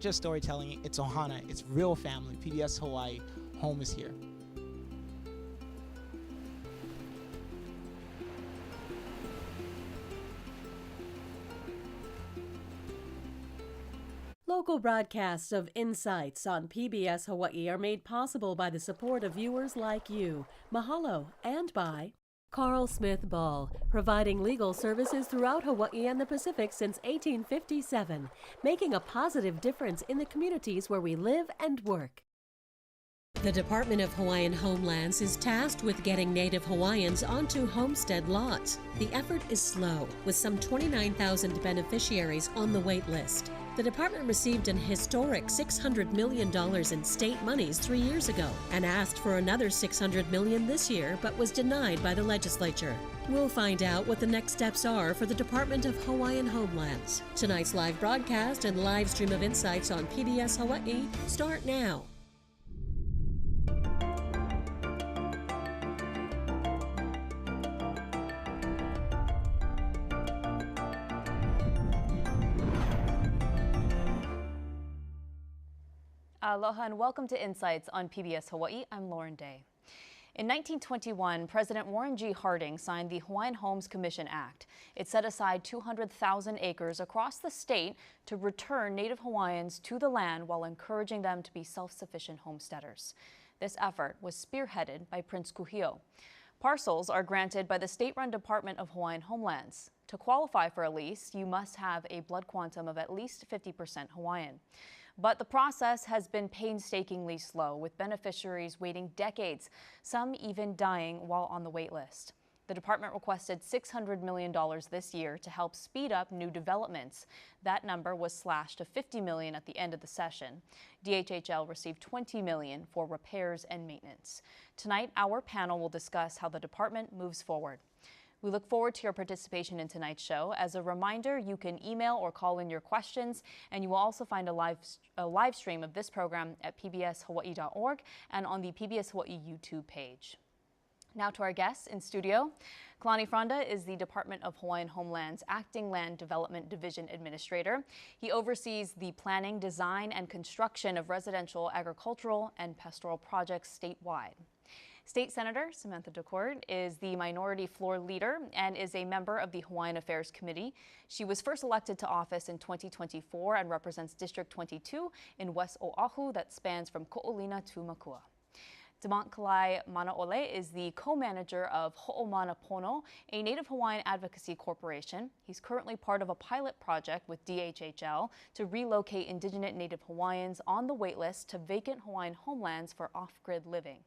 Just storytelling, it's Ohana, it's real family. PBS Hawaii, home is here. Local broadcasts of Insights on PBS Hawaiʻi are made possible by the support of viewers like you. Mahalo, and by Carl Smith Ball, providing legal services throughout Hawaii and the Pacific since 1857, making a positive difference in the communities where we live and work. The Department of Hawaiian Home Lands is tasked with getting Native Hawaiians onto homestead lots. The effort is slow, with some 29,000 beneficiaries on the wait list. The department received an historic $600 million in state monies 3 years ago and asked for another $600 million this year, but was denied by the legislature. We'll find out what the next steps are for the Department of Hawaiian Home Lands. Tonight's live broadcast and live stream of Insights on PBS Hawaiʻi start now. Aloha and welcome to Insights on PBS Hawaii. I'm Lauren Day. In 1921, President Warren G. Harding signed the Hawaiian Homes Commission Act. It set aside 200,000 acres across the state to return Native Hawaiians to the land while encouraging them to be self-sufficient homesteaders. This effort was spearheaded by Prince Kuhio. Parcels are granted by the state-run Department of Hawaiian Home Lands. To qualify for a lease, you must have a blood quantum of at least 50% Hawaiian. But the process has been painstakingly slow, with beneficiaries waiting decades, some even dying while on the wait list. The department requested $600 million this year to help speed up new developments. That number was slashed to $50 million at the end of the session. DHHL received $20 million for repairs and maintenance. Tonight, our panel will discuss how the department moves forward. We look forward to your participation in tonight's show. As a reminder, you can email or call in your questions, and you will also find a live stream of this program at pbshawaii.org and on the PBS Hawaii YouTube page. Now to our guests in studio. Kalani Fronda is the Department of Hawaiian Home Lands Acting Land Development Division Administrator. He oversees the planning, design, and construction of residential, agricultural, and pastoral projects statewide. State Senator Samantha DeCorte is the minority floor leader and is a member of the Hawaiian Affairs Committee. She was first elected to office in 2024 and represents District 22 in West Oahu that spans from Ko'olina to Makua. Mont Kalai Manaole is the co-manager of Hoʻomana Pono, a Native Hawaiian advocacy corporation. He's currently part of a pilot project with DHHL to relocate indigenous Native Hawaiians on the waitlist to vacant Hawaiian homelands for off-grid living.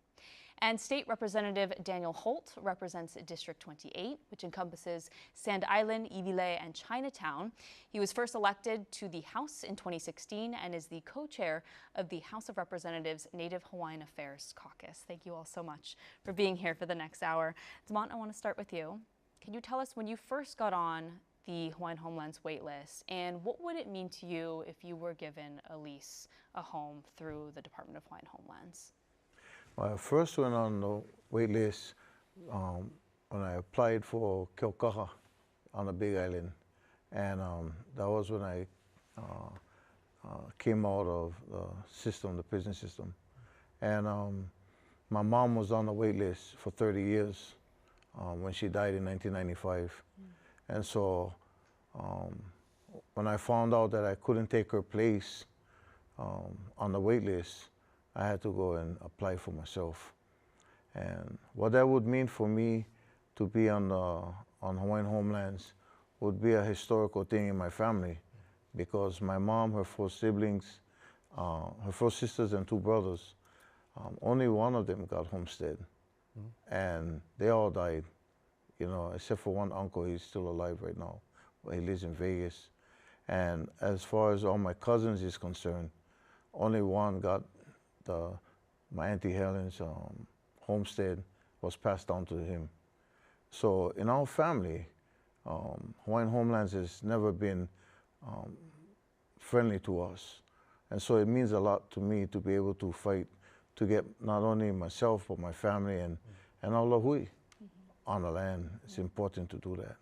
And State Representative Daniel Holt represents District 28, which encompasses Sand Island, Iwilei, and Chinatown. He was first elected to the House in 2016 and is the co-chair of the House of Representatives Native Hawaiian Affairs Caucus. Thank you all so much for being here for the next hour. Mont, I want to start with you. Can you tell us when you first got on the Hawaiian Homelands waitlist, and what would it mean to you if you were given a lease, a home through the Department of Hawaiian Homelands? When I first went on the wait list, when I applied for Keaukaha on the Big Island, and that was when I came out of the system, the prison system. And my mom was on the wait list for 30 years when she died in 1995. And so when I found out that I couldn't take her place on the wait list, I had to go and apply for myself. And what that would mean for me to be on Hawaiian Homelands would be a historical thing in my family, because my mom, her four siblings, her four sisters and two brothers, only one of them got homestead. And they all died, you know, except for one uncle. He's still alive right now, but he lives in Vegas. And as far as all my cousins is concerned, only one got my Auntie Helen's homestead was passed down to him. So in our family, Hawaiian Homelands has never been friendly to us. And so it means a lot to me to be able to fight to get not only myself, but my family and all of Hui on the land. It's important to do that.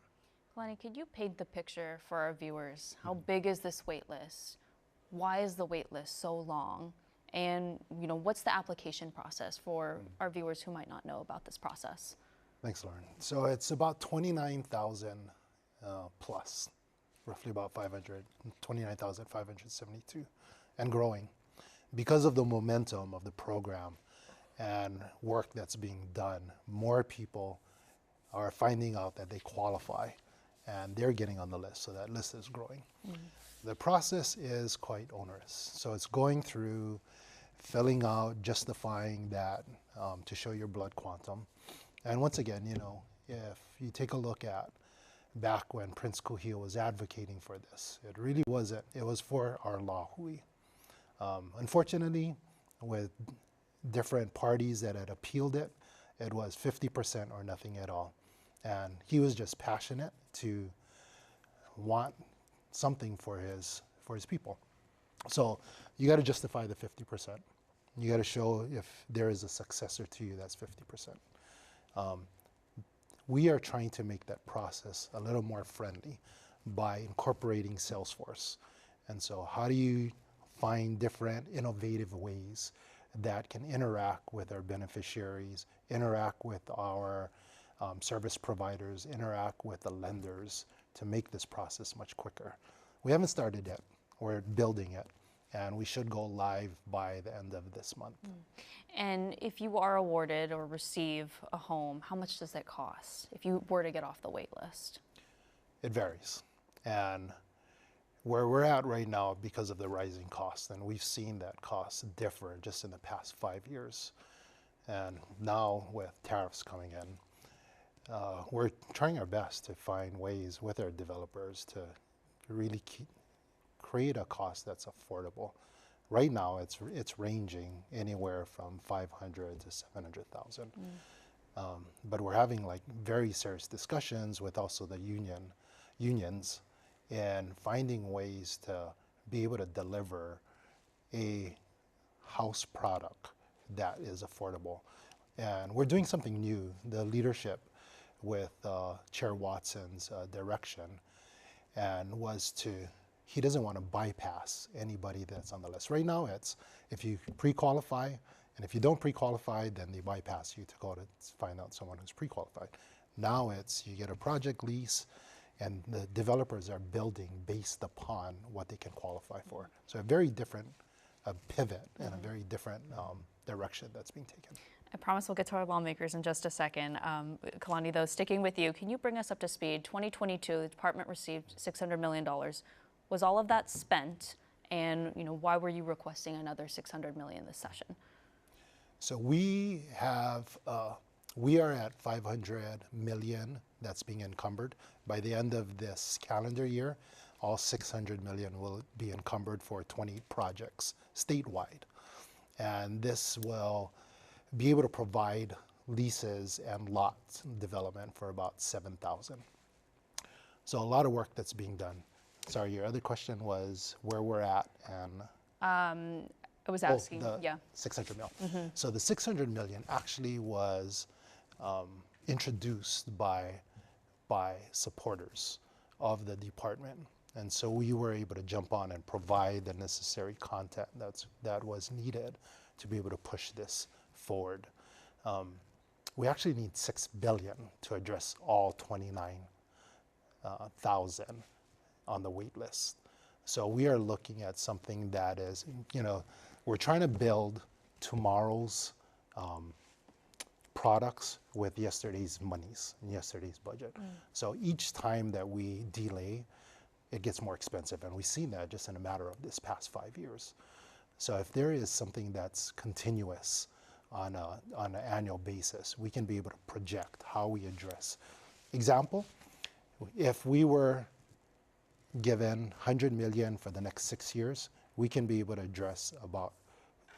Kalani, could you paint the picture for our viewers? How big is this wait list? why is the wait list so long? And what's the application process for our viewers who might not know about this process? Thanks, Lauren. So it's about 29,000 plus, roughly about 29,572, and growing. Because of the momentum of the program and work that's being done, more people are finding out that they qualify, and they're getting on the list, so that list is growing. The process is quite onerous. So it's going through, filling out, justifying that to show your blood quantum. And once again, if you take a look at back when Prince Kuhio was advocating for this, it really wasn't, it was for our law hui. Unfortunately, with different parties that had appealed it, it was 50% or nothing at all. And he was just passionate to want something for his people. So you got to justify the 50%. You got to show if there is a successor to you, that's 50%. We are trying to make that process a little more friendly by incorporating Salesforce. And so how do you find different innovative ways that can interact with our beneficiaries, interact with our service providers, interact with the lenders to make this process much quicker. We haven't started yet. We're building it, and we should go live by the end of this month. And if you are awarded or receive a home, how much does that cost if you were to get off the wait list? It varies. And where we're at right now, because of the rising costs, and we've seen that cost differ just in the past 5 years. And now with tariffs coming in, we're trying our best to find ways with our developers to really create a cost that's affordable. Right now, it's ranging anywhere from 500 to 700,000. But we're having like very serious discussions with also the unions and finding ways to be able to deliver a house product that is affordable. And we're doing something new. The leadership with Chair Watson's direction and was to, he doesn't want to bypass anybody that's on the list. Right now it's, if you pre-qualify, and if you don't pre-qualify, then they bypass you to go to find out someone who's pre-qualified. Now it's, you get a project lease, and the developers are building based upon what they can qualify for. So a very different pivot and a very different direction that's being taken. I promise we'll get to our lawmakers in just a second. Kalani, though, sticking with you, can you bring us up to speed? 2022, the department received $600 million. Was all of that spent? And why were you requesting another $600 million this session? So we have, we are at $500 million that's being encumbered. By the end of this calendar year, all $600 million will be encumbered for 20 projects statewide. And this will be able to provide leases and lots development for about 7,000. So a lot of work that's being done. Sorry, your other question was where we're at and I was asking, yeah. 600 million. So the 600 million actually was introduced by supporters of the department. And so we were able to jump on and provide the necessary content that was needed to be able to push this forward. We actually need $6 billion to address all 29,000 on the wait list. So we are looking at something that is, we're trying to build tomorrow's products with yesterday's monies and yesterday's budget. So each time that we delay, it gets more expensive. And we've seen that just in a matter of this past 5 years. So if there is something that's continuous on an annual basis, we can be able to project how we address. Example, if we were given 100 million for the next 6 years, we can be able to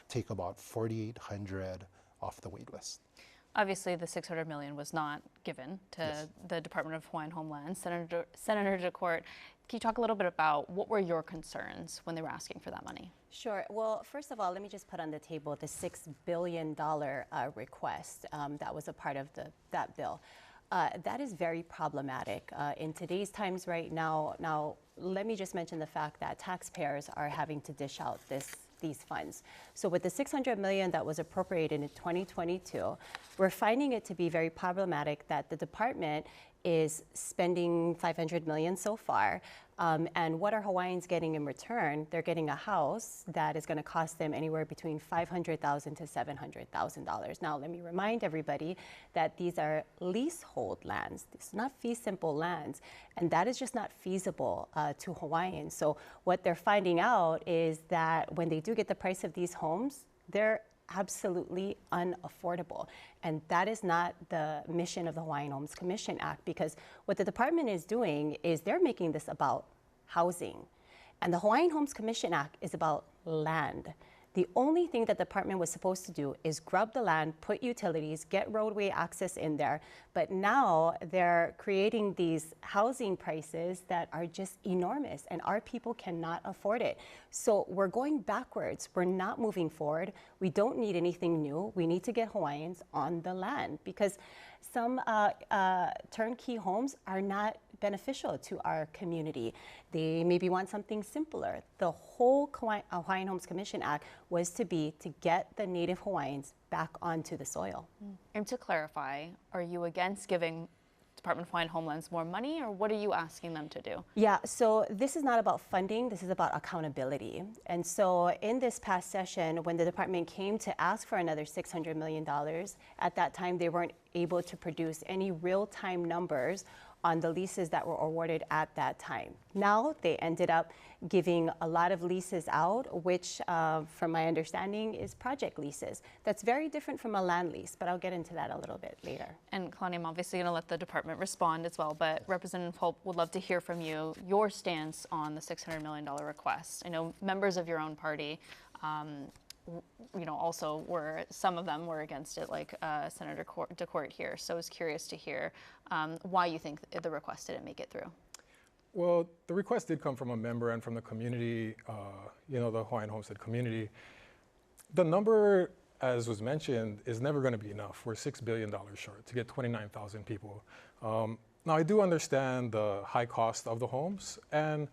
take about 4,800 off the wait list. Obviously, the $600 million was not given to the Department of Hawaiian Home Lands. Senator DeCorte, can you talk a little bit about what were your concerns when they were asking for that money? Sure. Well, first of all, let me just put on the table the $6 billion request that was a part of that bill. That is very problematic. In today's times right now, let me just mention the fact that taxpayers are having to dish out these funds. So with the $600 million that was appropriated in 2022, we're finding it to be very problematic that the department is spending $500 million so far. And what are Hawaiians getting in return? They're getting a house that is going to cost them anywhere between $500,000 to $700,000. Now, let me remind everybody that these are leasehold lands. It's not fee simple lands, and that is just not feasible to Hawaiians. So what they're finding out is that when they do get the price of these homes, they're absolutely unaffordable. And that is not the mission of the Hawaiian Homes Commission Act, because what the department is doing is they're making this about housing. And the Hawaiian Homes Commission Act is about land. The only thing that the department was supposed to do is grub the land, put utilities, get roadway access in there. But now they're creating these housing prices that are just enormous, and our people cannot afford it. So we're going backwards. We're not moving forward. We don't need anything new. We need to get Hawaiians on the land, because some turnkey homes are not beneficial to our community. They maybe want something simpler. The whole Hawaiian Homes Commission Act was to get the Native Hawaiians back onto the soil. And to clarify, are you against giving Department of Hawaiian Home Lands more money, or what are you asking them to do? Yeah, so this is not about funding, this is about accountability. And so in this past session, when the department came to ask for another $600 million, at that time they weren't able to produce any real-time numbers on the leases that were awarded at that time. Now they ended up giving a lot of leases out, which from my understanding is project leases. That's very different from a land lease, but I'll get into that a little bit later. And Kalani, I'm obviously going to let the department respond as well, but Representative Holt would love to hear from you, your stance on the $600 million request. I know members of your own party also some of them were against it, like Senator DeCorte here. So I was curious to hear why you think the request didn't make it through. Well, the request did come from a member and from the community, the Hawaiian homestead community. The number, as was mentioned, is never going to be enough. We're $6 billion short to get 29,000 people. Now, I do understand the high cost of the homes, and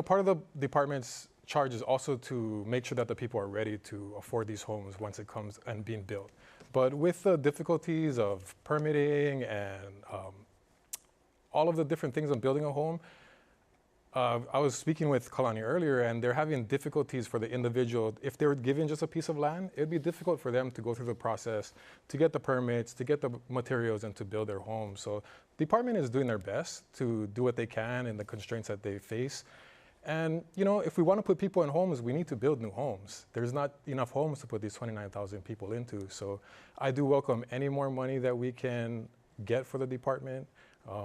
part of the department's charge is also to make sure that the people are ready to afford these homes once it comes and being built. But with the difficulties of permitting and all of the different things of building a home, I was speaking with Kalani earlier, and they're having difficulties for the individual. If they were given just a piece of land, it'd be difficult for them to go through the process, to get the permits, to get the materials, and to build their home. So the department is doing their best to do what they can in the constraints that they face. And if we want to put people in homes, we need to build new homes. There's not enough homes to put these 29,000 people into. So I do welcome any more money that we can get for the department.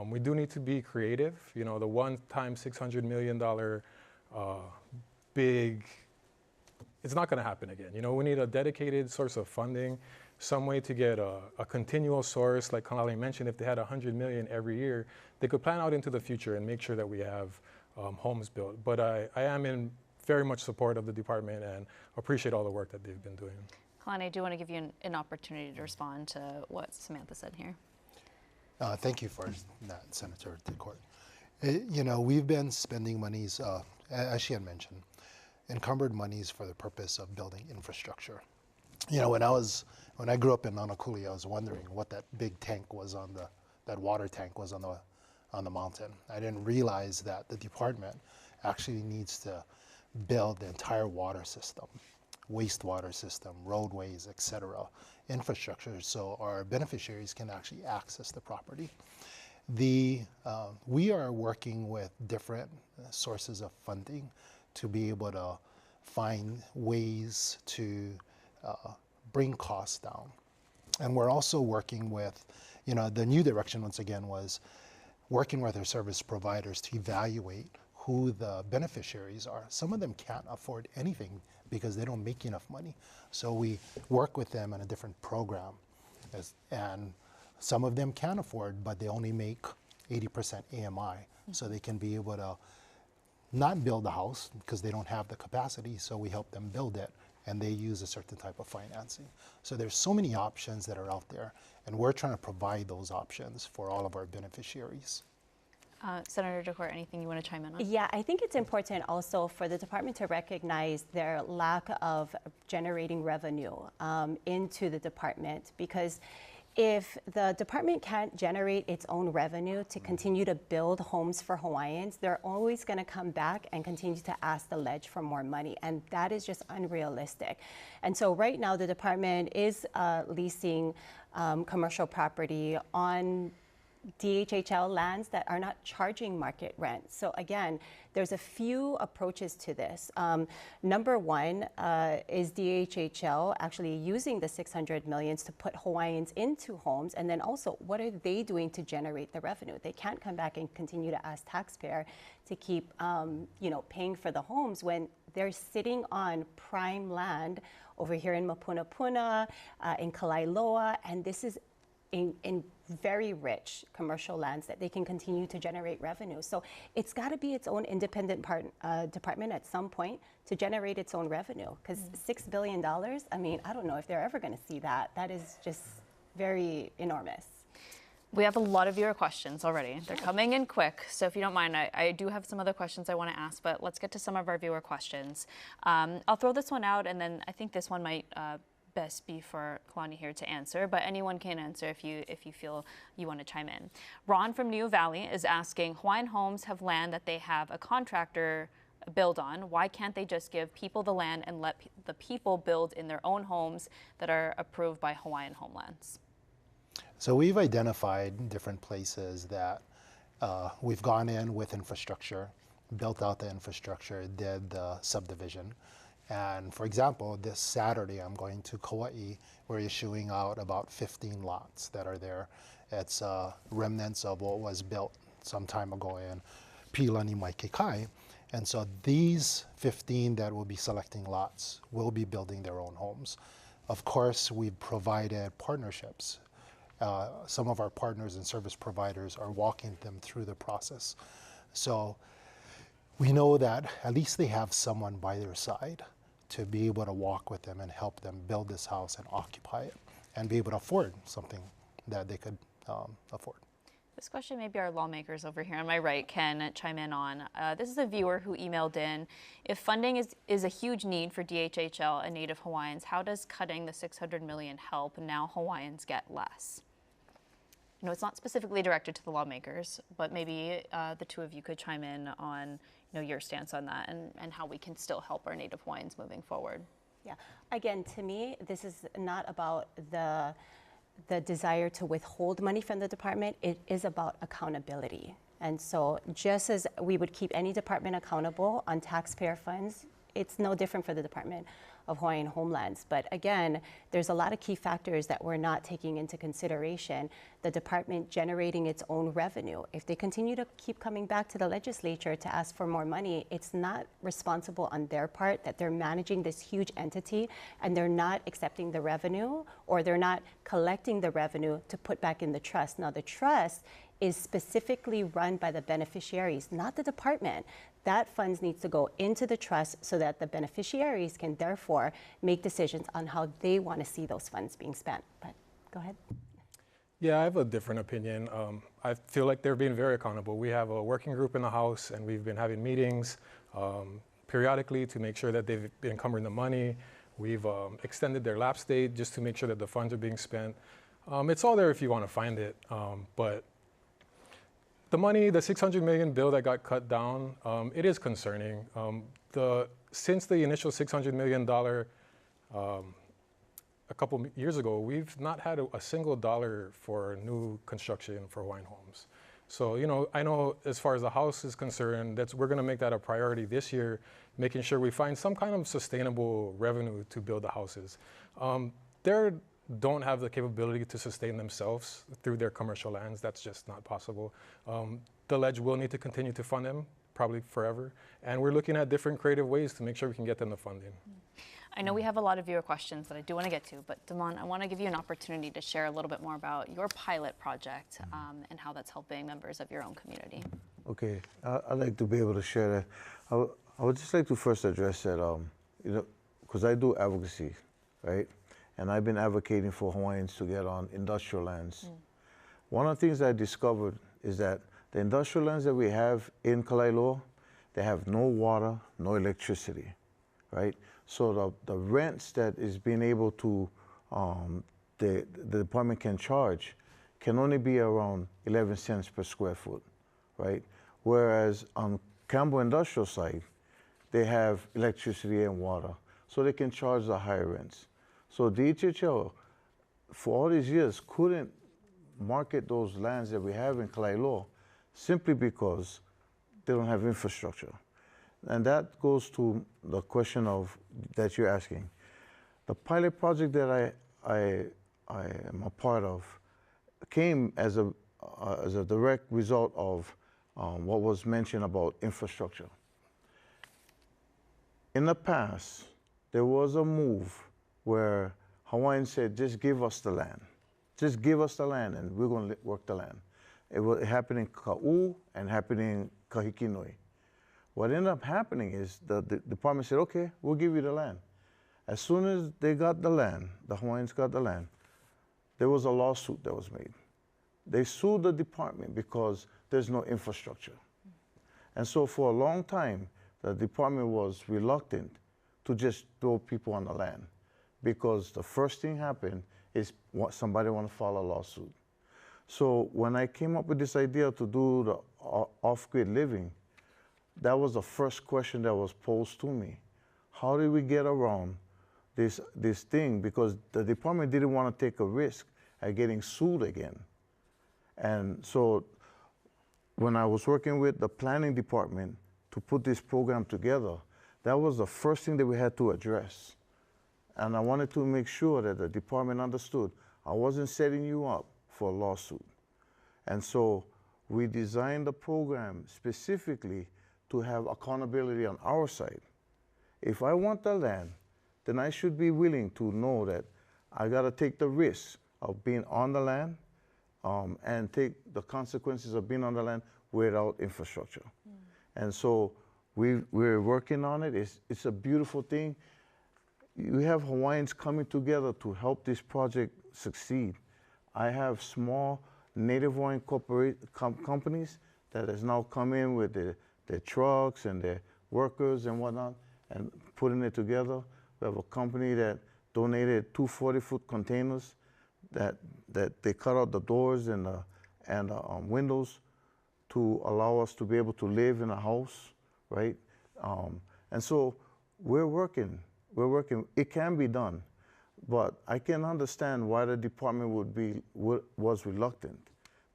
We do need to be creative. The one-time $600 million big, it's not going to happen again. We need a dedicated source of funding, some way to get a continual source. Like Kalani mentioned, if they had $100 million every year, they could plan out into the future and make sure that we have homes built. But I am in very much support of the department and appreciate all the work that they've been doing. Kalani, I do want to give you an opportunity to respond to what Samantha said here. Thank you for that, Senator DeCorte. We've been spending monies, as she had mentioned, encumbered monies for the purpose of building infrastructure. When I grew up in Manaole, I was wondering what that big tank was that water tank was on the mountain. I didn't realize that the department actually needs to build the entire water system, wastewater system, roadways, etc., infrastructure, so our beneficiaries can actually access the property. We are working with different sources of funding to be able to find ways to bring costs down. And we're also working with, the new direction once again was working with our service providers to evaluate who the beneficiaries are. Some of them can't afford anything because they don't make enough money. So we work with them in a different program. And some of them can afford, but they only make 80% AMI. So they can be able to not build a house because they don't have the capacity, so we help them build it, and they use a certain type of financing. So there's so many options that are out there, and we're trying to provide those options for all of our beneficiaries. Senator DeCorte, anything you want to chime in on? Yeah, I think it's important also for the department to recognize their lack of generating revenue into the department, because if the department can't generate its own revenue to continue to build homes for Hawaiians, they're always going to come back and continue to ask the Ledge for more money, and that is just unrealistic. And so right now the department is leasing commercial property on DHHL lands that are not charging market rent. So again, there's a few approaches to this. Number one is DHHL actually using the $600 million to put Hawaiians into homes, and then also what are they doing to generate the revenue? They can't come back and continue to ask taxpayer to keep paying for the homes when they're sitting on prime land over here in Mapunapuna, in Kalailoa, and this is in very rich commercial lands that they can continue to generate revenue. So it's got to be its own independent department at some point to generate its own revenue, because $6 billion, I mean, I don't know if they're ever going to see that. That is just very enormous. We have a lot of viewer questions already. They're coming in quick, so if you don't mind, I do have some other questions I want to ask, but let's get to some of our viewer questions. I'll throw this one out, and then I think this one might best be for Kalani here to answer, but anyone can answer if you feel you want to chime in. Ron from New Valley is asking, Hawaiian Homes have land that they have a contractor build on. Why can't they just give people the land and let the people build in their own homes that are approved by Hawaiian Home Lands? So we've identified different places that we've gone in with infrastructure, built out the infrastructure, did the subdivision. And for example, this Saturday, I'm going to Kauai. We're issuing out about 15 lots that are there. It's remnants of what was built some time ago in Pilani Maikekai. And so these 15 that will be selecting lots will be building their own homes. Of course, we've provided partnerships. Some of our partners and service providers are walking them through the process. So we know that at least they have someone by their side to be able to walk with them and help them build this house and occupy it and be able to afford something that they could afford. This question maybe our lawmakers over here on my right can chime in on. This is a viewer who emailed in, if funding is a huge need for DHHL and Native Hawaiians, how does cutting the $600 million help now Hawaiians get less? You know, it's not specifically directed to the lawmakers, but maybe the two of you could chime in on your stance on that and how we can still help our Native Hawaiians moving forward. Yeah, again, to me, this is not about the desire to withhold money from the department. It is about accountability. And so just as we would keep any department accountable on taxpayer funds, it's no different for the Department of Hawaiian Home Lands. But again, there's a lot of key factors that we're not taking into consideration. The department generating its own revenue. If they continue to keep coming back to the legislature to ask for more money, it's not responsible on their part that they're managing this huge entity and they're not accepting the revenue, or they're not collecting the revenue to put back in the trust. Now, the trust is specifically run by the beneficiaries, not the department. That funds needs to go into the trust so that the beneficiaries can therefore make decisions on how they want to see those funds being spent. But go ahead. Yeah, I have a different opinion. I feel like they're being very accountable. We have a working group in the House, and we've been having meetings periodically to make sure that they've been encumbering the money. We've extended their lapse date just to make sure that the funds are being spent. It's all there if you want to find it, but the money, the $600 million bill that got cut down, it is concerning. Since the initial $600 million a couple years ago, we've not had a single dollar for new construction for Hawaiian homes. So, I know as far as the House is concerned, we're going to make that a priority this year, making sure we find some kind of sustainable revenue to build the houses. They don't have the capability to sustain themselves through their commercial lands. That's just not possible. The Ledge will need to continue to fund them, probably forever. And we're looking at different creative ways to make sure we can get them the funding. I know we have a lot of viewer questions that I do want to get to, but Damon, I want to give you an opportunity to share a little bit more about your pilot project and how that's helping members of your own community. Okay, I'd like to be able to share that. I would just like to first address that, because I do advocacy, right? And I've been advocating for Hawaiians to get on industrial lands. One of the things I discovered is that The industrial lands that we have in Kalai, they have no water, no electricity, right? So the rents that is being able to, the department can charge can only be around 11 cents per square foot, right? Whereas on Campbell Industrial side, they have electricity and water, so they can charge the higher rents. So DHHL, for all these years, couldn't market those lands that we have in Kalai simply because they don't have infrastructure. And that goes to the question of that you're asking. The pilot project that I am a part of came as a direct result of what was mentioned about infrastructure. In the past, there was a move where Hawaiians said, just give us the land. Just give us the land and we're going to work the land. It happened in Ka'u and happened in Kahikinui. What ended up happening is the department said, okay, we'll give you the land. As soon as they got the land, the Hawaiians got the land, there was a lawsuit that was made. They sued the department because there's no infrastructure. And so for a long time, the department was reluctant to just throw people on the land because the first thing happened is somebody want to file a lawsuit. So when I came up with this idea to do the off-grid living, that was the first question that was posed to me. How do we get around this thing? Because the department didn't want to take a risk at getting sued again. And so when I was working with the planning department to put this program together, that was the first thing that we had to address. And I wanted to make sure that the department understood I wasn't setting you up for a lawsuit. And so we designed the program specifically to have accountability on our side. If I want the land, then I should be willing to know that I got to take the risk of being on the land and take the consequences of being on the land without infrastructure. And so we're working on it. It's a beautiful thing. You have Hawaiians coming together to help this project succeed. I have small Native Hawaiian companies that has now come in with their trucks and their workers and whatnot and putting it together. We have a company that donated 2 40-foot containers that they cut out the doors and the windows to allow us to be able to live in a house, right? And so we're working. It can be done, but I can understand why the department was reluctant,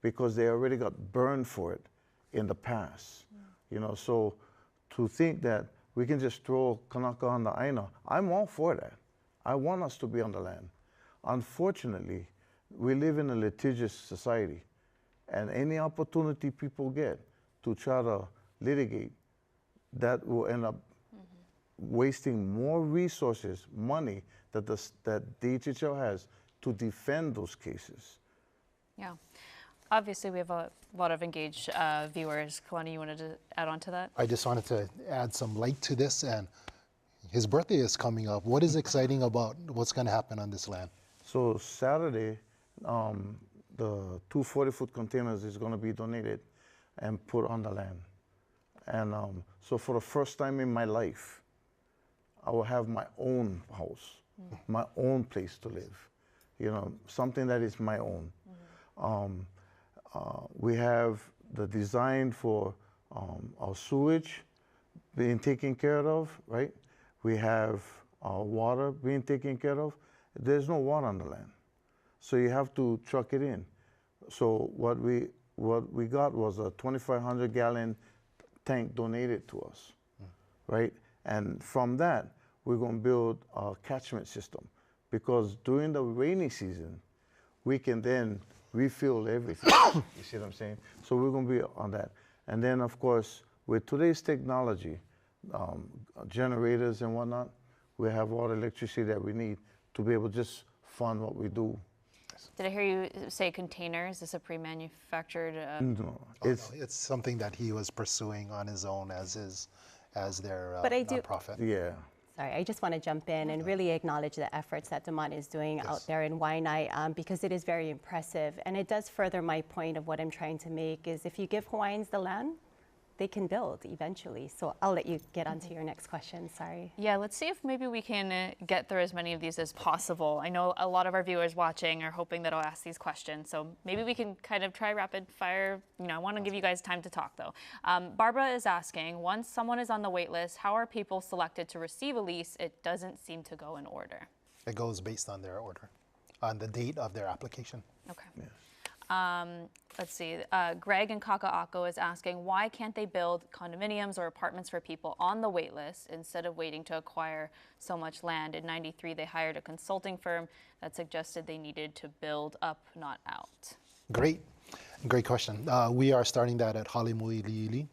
because they already got burned for it in the past. You know, so to think that we can just throw Kanaka on the Aina, I'm all for that. I want us to be on the land. Unfortunately, we live in a litigious society, and any opportunity people get to try to litigate, that will end up wasting more resources, money that DHHL has to defend those cases. Yeah. Obviously, we have a lot of engaged viewers. Kalani, you wanted to add on to that? I just wanted to add some light to this, and his birthday is coming up. What is exciting about what's going to happen on this land? So Saturday, the 2 40-foot containers is going to be donated and put on the land. And so for the first time in my life, I will have my own house, my own place to live, you know, something that is my own. We have the design for our sewage being taken care of, right? We have our water being taken care of. There's no water on the land, so you have to truck it in. So what we got was a 2,500 gallon tank donated to us, right? And from that, we're going to build a catchment system, because during the rainy season, we can then refill everything. You see what I'm saying? So we're going to be on that. And then, of course, with today's technology, generators and whatnot, we have all the electricity that we need to be able to just fund what we do. Did I hear you say container? Is this a pre-manufactured? No, It's something that he was pursuing on his own as their But I do- nonprofit. yeah. Sorry, I just want to jump in and really acknowledge the efforts that DeMont is doing out there in Waianae because it is very impressive. And it does further my point of what I'm trying to make is if you give Hawaiians the land, they can build eventually. So I'll let you get on to your next question, sorry. Yeah, let's see if maybe we can get through as many of these as possible. I know a lot of our viewers watching are hoping that I'll ask these questions, so maybe we can kind of try rapid fire. I want to give you guys time to talk though. Barbara is asking, once someone is on the wait list, how are people selected to receive a lease? It doesn't seem to go in order. It goes based on their order, on the date of their application. Okay. Yes. Let's see, Greg in Kaka'ako is asking, why can't they build condominiums or apartments for people on the wait list instead of waiting to acquire so much land? In '93, they hired a consulting firm that suggested they needed to build up, not out. Great question. We are starting that at Halemuiliili,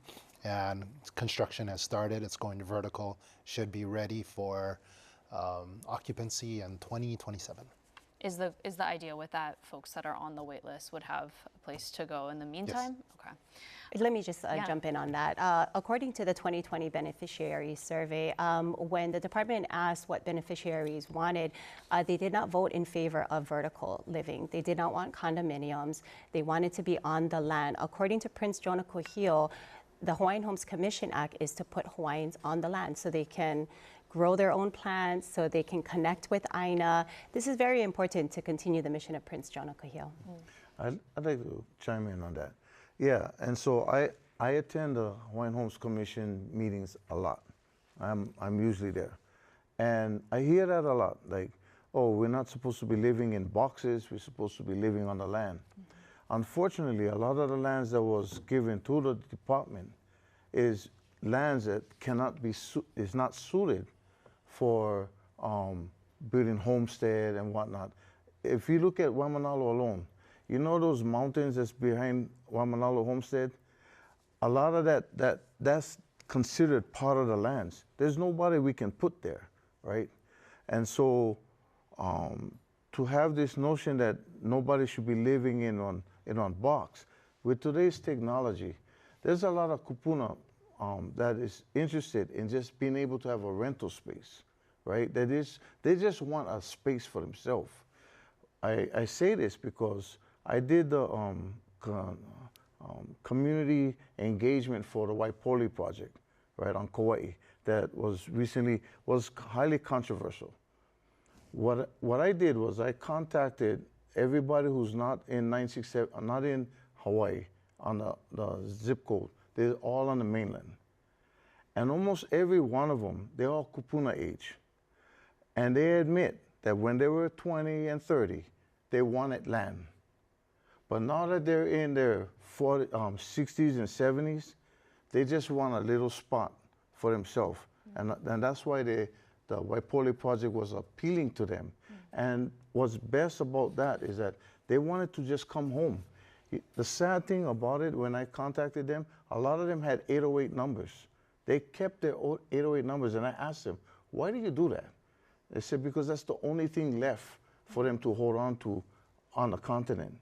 and construction has started. It's going vertical, should be ready for occupancy in 2027. Is the idea with that folks that are on the wait list would have a place to go in the meantime? Yes. Okay. Let me just jump in on that. According to the 2020 beneficiary survey, when the department asked what beneficiaries wanted, they did not vote in favor of vertical living. They did not want condominiums. They wanted to be on the land. According to Prince Jonah Kuhio, the Hawaiian Homes Commission Act is to put Hawaiians on the land so they can grow their own plants, so they can connect with Aina. This is very important to continue the mission of Prince Jonah Kuhio. I'd like to chime in on that. Yeah, and so I attend the Hawaiian Homes Commission meetings a lot. I'm usually there. And I hear that a lot, like, oh, we're not supposed to be living in boxes, we're supposed to be living on the land. Unfortunately, a lot of the lands that was given to the department is lands that is not suited for building homestead and whatnot. If you look at Manaole alone, you know those mountains that's behind Manaole Homestead? A lot of that's considered part of the lands. There's nobody we can put there, right? And so to have this notion that nobody should be living in on box, with today's technology, there's a lot of kupuna that is interested in just being able to have a rental space, right? They just want a space for themselves. I say this because I did the community engagement for the Waipoli project, right, on Kauai, that was highly controversial. What I did was I contacted everybody who's not in 967, not in Hawaii, on the zip code. They're all on the mainland. And almost every one of them, they're all kupuna age. And they admit that when they were 20 and 30, they wanted land. But now that they're in their 60s and 70s, they just want a little spot for themselves. Mm-hmm. And that's why the Waipoli project was appealing to them. Mm-hmm. And what's best about that is that they wanted to just come home. The sad thing about it, when I contacted them, a lot of them had 808 numbers. They kept their 808 numbers, and I asked them, why do you do that? They said, because that's the only thing left for them to hold on to on the continent.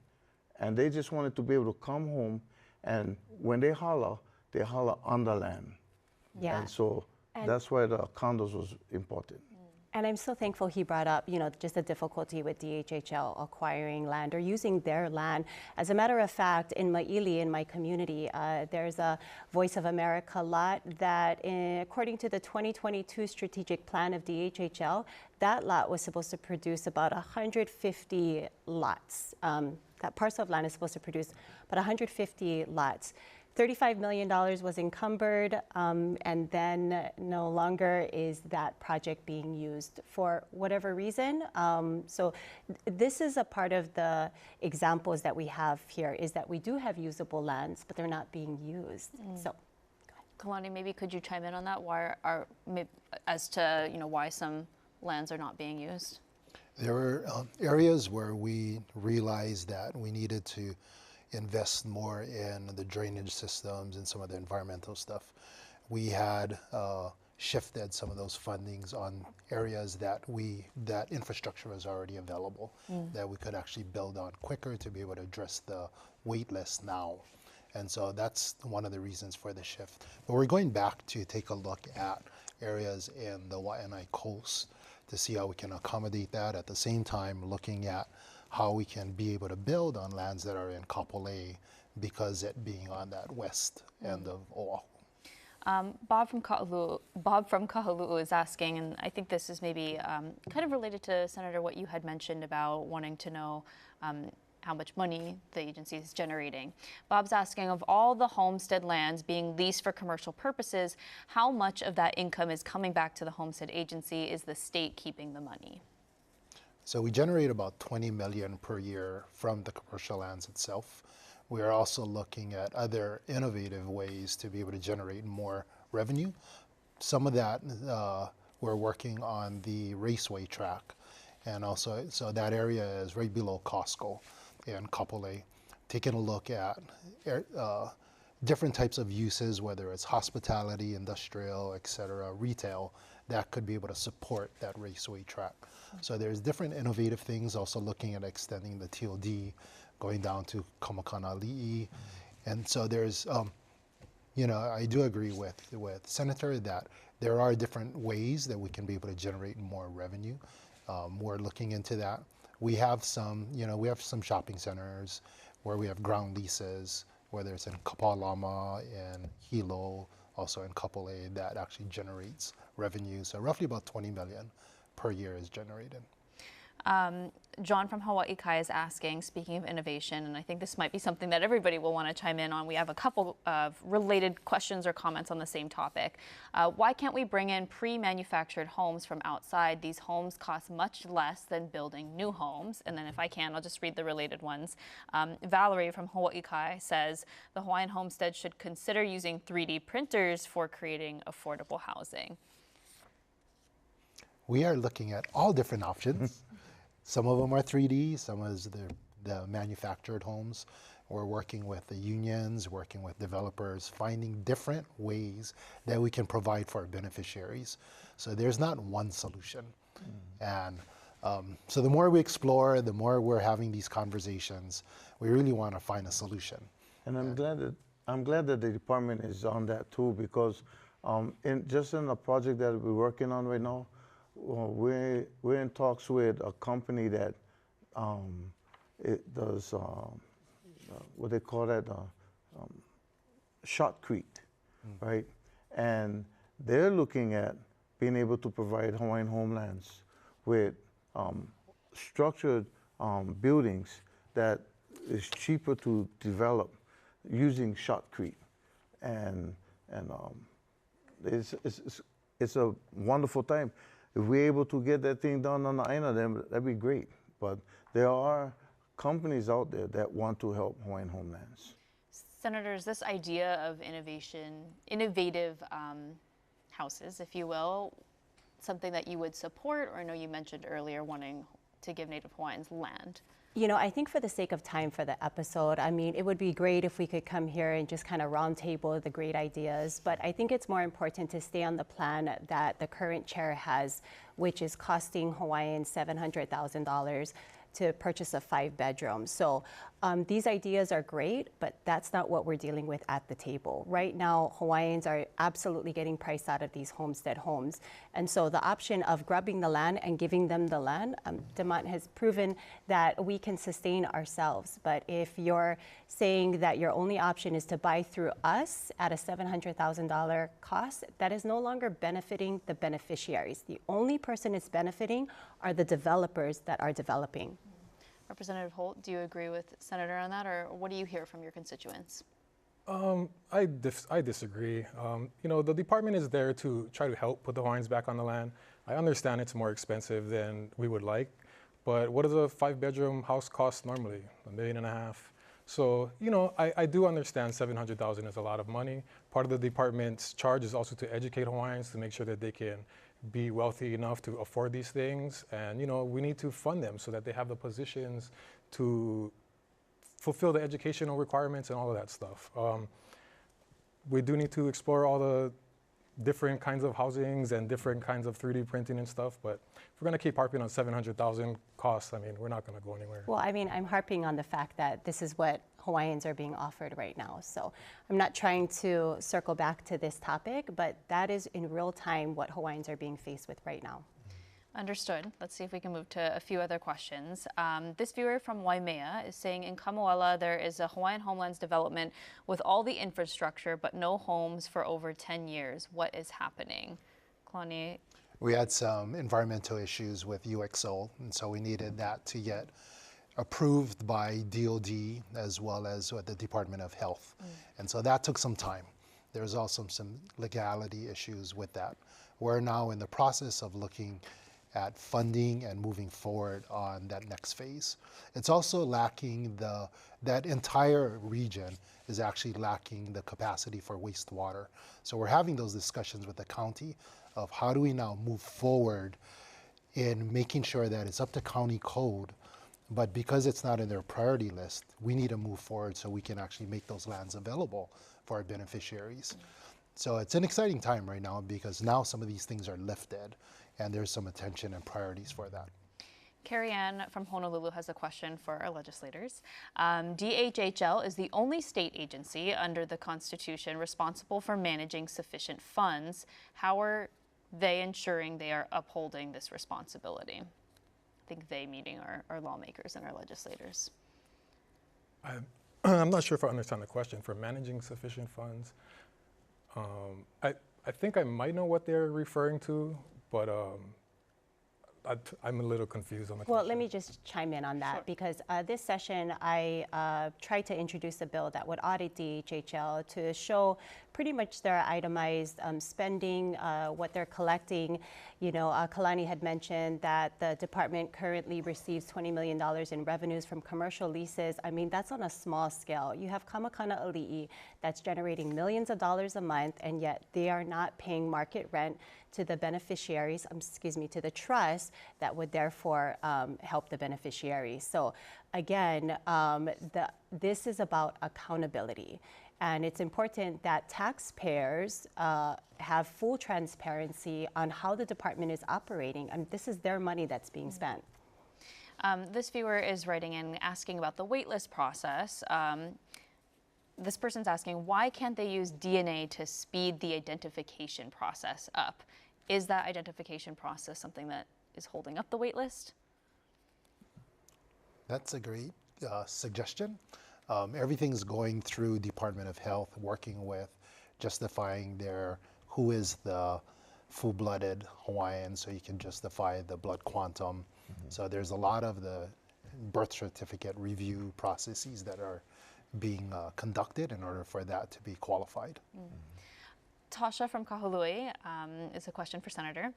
And they just wanted to be able to come home, and when they holler on the land. Yeah. And so that's why the condos was important. And I'm so thankful he brought up, just the difficulty with DHHL acquiring land or using their land. As a matter of fact, in Maili, in my community, there's a Voice of America lot that, according to the 2022 strategic plan of DHHL, that lot was supposed to produce about 150 lots. That parcel of land is supposed to produce about 150 lots. $35 million was encumbered, and then no longer is that project being used for whatever reason. So this is a part of the examples that we have here, is that we do have usable lands, but they're not being used. So, Kalani, maybe could you chime in on that? Why as to why some lands are not being used? There were areas where we realized that we needed to invest more in the drainage systems and some of the environmental stuff. We had shifted some of those fundings on areas that infrastructure was already available, that we could actually build on quicker to be able to address the wait list now. And so that's one of the reasons for the shift. But we're going back to take a look at areas in the Waianae Coast to see how we can accommodate that. At the same time, looking at how we can be able to build on lands that are in Kapolei because it being on that west end of Oahu. Bob from Kahaluu is asking, and I think this is maybe kind of related to, Senator, what you had mentioned about wanting to know how much money the agency is generating. Bob's asking, of all the homestead lands being leased for commercial purposes, how much of that income is coming back to the homestead agency? Is the state keeping the money? So we generate about $20 million per year from the commercial lands itself. We are also looking at other innovative ways to be able to generate more revenue. Some of that, we're working on the raceway track. And also, so that area is right below Costco in Kapolei, taking a look at different types of uses, whether it's hospitality, industrial, et cetera, retail, that could be able to support that raceway track. So there's different innovative things, also looking at extending the TOD, going down to Kamakanali'i. And so there's, you know, I do agree with Senator that there are different ways that we can be able to generate more revenue. We're looking into that. We have some, you know, we have some shopping centers where we have ground leases, whether it's in Kapalama and Hilo, also in Kapolei, that actually generates revenue. So roughly about 20 million per year is generated. John from Hawaii Kai is asking, speaking of innovation, and I think this might be something that everybody will want to chime in on. We have a couple of related questions or comments on the same topic. Why can't we bring in pre-manufactured homes from outside? These homes cost much less than building new homes. And then if I can, I'll just read the related ones. Valerie from Hawaii Kai says, the Hawaiian homestead should consider using 3D printers for creating affordable housing. We are looking at all different options. Some of them are 3D, some is the manufactured homes. We're working with the unions, working with developers, finding different ways that we can provide for our beneficiaries. So there's not one solution. And so the more we explore, the more we're having these conversations, we really want to find a solution. And I'm glad that the department is on that too, because just in the project that we're working on right now, we're in talks with a company that it does what they call that shotcrete, right? And they're looking at being able to provide Hawaiian Home Lands with structured buildings that is cheaper to develop using shotcrete, and it's a wonderful time. If we're able to get that thing done on the island, then that'd be great. But there are companies out there that want to help Hawaiian Home Lands. Senators, this idea of innovative houses, if you will, something that you would support, or I know you mentioned earlier wanting to give Native Hawaiians land? You know, I think for the sake of time for the episode, I mean, it would be great if we could come here and just kind of roundtable the great ideas. But I think it's more important to stay on the plan that the current chair has, which is costing Hawaiians $700,000 to purchase a 5-bedroom. So these ideas are great, but that's not what we're dealing with at the table. Right now, Hawaiians are absolutely getting priced out of these homestead homes. And so the option of grubbing the land and giving them the land, DeCorte has proven that we can sustain ourselves. But if you're saying that your only option is to buy through us at a $700,000 cost, that is no longer benefiting the beneficiaries. The only person it's benefiting are the developers that are developing. Representative Holt, do you agree with Senator on that, or what do you hear from your constituents? I disagree. You know, the department is there to try to help put the Hawaiians back on the land. I understand it's more expensive than we would like, but what does a 5-bedroom house cost normally? $1.5 million. So, you know, I do understand $700,000 is a lot of money. Part of the department's charge is also to educate Hawaiians to make sure that they can be wealthy enough to afford these things. And, you know, we need to fund them so that they have the positions to fulfill the educational requirements and all of that stuff. We do need to explore all the different kinds of housings and different kinds of 3D printing and stuff. But if we're going to keep harping on 700,000 costs, I mean, we're not going to go anywhere. Well, I mean, I'm harping on the fact that this is what Hawaiians are being offered right now. So I'm not trying to circle back to this topic, but that is in real time what Hawaiians are being faced with right now. Understood. Let's see if we can move to a few other questions. This viewer from Waimea is saying in Kamoela there is a Hawaiian Home Lands development with all the infrastructure but no homes for over 10 years. What is happening? Kalani? We had some environmental issues with UXO, and so we needed that to get approved by DOD as well as the Department of Health. And so that took some time. There's also some legality issues with that. We're now in the process of looking at funding and moving forward on that next phase. It's also lacking that entire region is actually lacking the capacity for wastewater. So we're having those discussions with the county of how do we now move forward in making sure that it's up to county code, but because it's not in their priority list, we need to move forward so we can actually make those lands available for our beneficiaries. So it's an exciting time right now because now some of these things are lifted and there's some attention and priorities for that. Carrie Ann from Honolulu has a question for our legislators. DHHL is the only state agency under the Constitution responsible for managing sufficient funds. How are they ensuring they are upholding this responsibility? I think they meaning our lawmakers and our legislators. I'm not sure if I understand the question. For managing sufficient funds, I think I might know what they're referring to, but I'm a little confused on the question. Well, let me just chime in on that because this session I tried to introduce a bill that would audit DHHL to show pretty much their itemized spending, what they're collecting. You know, Kalani had mentioned that the department currently receives $20 million in revenues from commercial leases. I mean, that's on a small scale. You have Kamakana Ali'i that's generating millions of dollars a month, and yet they are not paying market rent to the beneficiaries, to the trust that would therefore help the beneficiaries. So again, this is about accountability. And it's important that taxpayers have full transparency on how the department is operating. I mean, this is their money that's being spent. This viewer is writing in asking about the waitlist process. This person's asking, why can't they use DNA to speed the identification process up? Is that identification process something that is holding up the waitlist? That's a great suggestion. Everything's going through Department of Health, working with justifying who is the full-blooded Hawaiian, so you can justify the blood quantum. So there's a lot of the birth certificate review processes that are being conducted in order for that to be qualified. Tasha from Kahului is a question for Senator.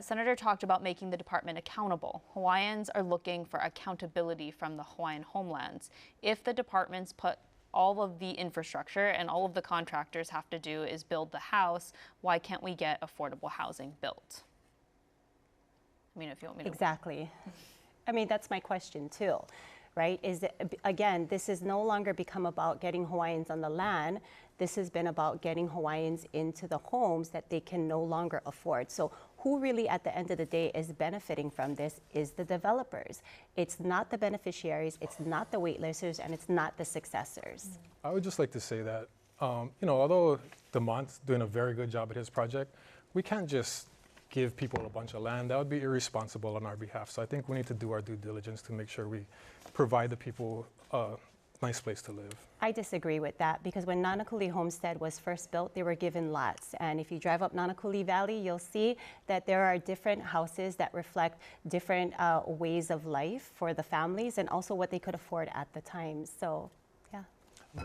Senator talked about making the department accountable. Hawaiians are looking for accountability from the Hawaiian Home Lands. If the departments put all of the infrastructure and all of the contractors have to do is build the house, why can't we get affordable housing built? I mean, if you want me to. Exactly. I mean, that's my question too. Right? Again, this has no longer become about getting Hawaiians on the land. This has been about getting Hawaiians into the homes that they can no longer afford. So who really at the end of the day is benefiting from this is the developers. It's not the beneficiaries, it's not the waitlisters, and it's not the successors. I would just like to say that, although Mont's doing a very good job at his project, we can't just give people a bunch of land. That would be irresponsible on our behalf. So I think we need to do our due diligence to make sure we provide the people a nice place to live. I disagree with that because when Nanakuli Homestead was first built, they were given lots. And if you drive up Nanakuli Valley, you'll see that there are different houses that reflect different ways of life for the families and also what they could afford at the time. So, yeah.